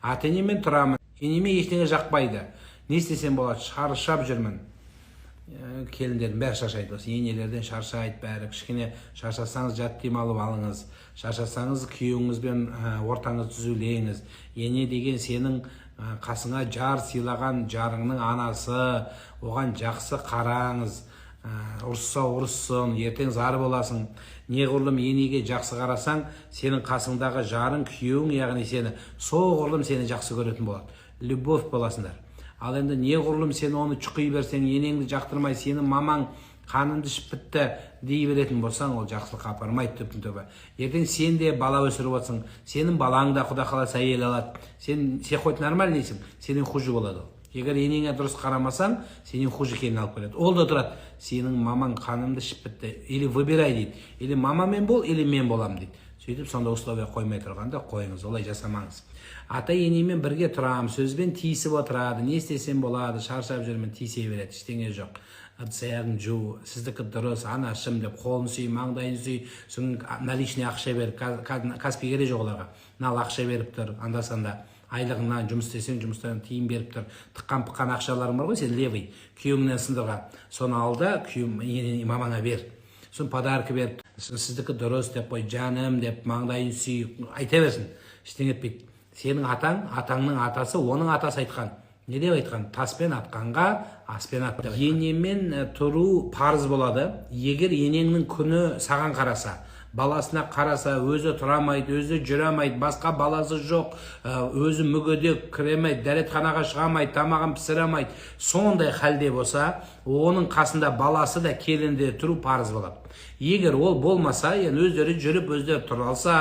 ата енемен тұрамын, енеме ештеңе жақпайды, не істесем болады, шаршап жүрмін. Келіндердің бәрі шаршайды, осы енелерден шаршайды бәрі. Кішкене шаршасаңыз жат демалып алыңыз, шаршасаңыз күйеуіңізбен ортаңыз түзулеңіз. Ене деген сенің қасыңа жар сыйлаған жарыңның анасы, оған жақсы қараңыз. Ұрысса ұрыссын, ертең зар боласың. Неғұрлым енеге жақсы қарасаң, сенің қасыңдағы жарың, күйеуің, яғни сені соғұрлым сені жақсы көретін болады. Любовь боласыңдар. Ал енді неғұрлым сен оны чұқи берсең, енеңді жақтырмай, сені мамаң қанымды ішіп бітті дей беретін болсаң, ол жақсылыққа апармайды түптің түбі. Ертең сен де бала өсіріп отырсың, сенің балаң да Құда қаласа әйел алады. Сен хоть нормально дейсің, сенен хуже болады ол. Егер енеңе дұрыс қарамасаң, сенен хуже келін алып келеді. Ол да тұрады, сенің мамаң қанымды ішіп бітті, или выбирай дейді, или мамамен бол, или мен болам дейді. Сөйтіп сонда условия қоймай тұрғанда қойыңыз, олай жасамаңыз. Ата енемен бірге тұрам, сөзбен тиісіп отырады, не істесем болады, шаршап жүрмін, тиісе береді, ештеңе жоқ. Ыдыс-аяғын жу, сіздікі дұрыс, анашым деп қолын сүй, маңдайын сүй, соң наличный ақша беріп, Каспий керек жоқ оларға. Нал ақша беріп тұр, анда-санда. Айлығынан жұмыс істесең, жұмыстан тиын беріп тұр. Тыққан-пыққан ақшаларың бар ғой, сен левый, күйеуіңнен сындырған. Соны алда мамаңа бер. Соны подарка беріп, сіздікі дұрыс деп қой, жаным деп, маңдайын сүй, айта берсін. Ештеңе етпейді. Сенің атаң, атаңның атасы, оның атасы айтқан. Не деп айтқан? Таспен атқанға аспен ат. Енемен тұру парыз болады. Егер енеңнің күні саған қараса, баласына қараса, өзі тұрамайды, өзі жүремайды, басқа баласы жоқ, өзі мүгедек, кіремейді, дәретханаға шығамайды, тамағын пісіремейді, сондай халде болса, оның қасында баласы да келінде тұру парыз болады. Егер ол болмаса, өздері жүріп, өздері тұра алса,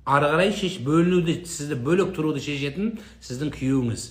ары қарай бөлінуді, сізді бөлек тұруды шешетін сіздің күйеуіңіз.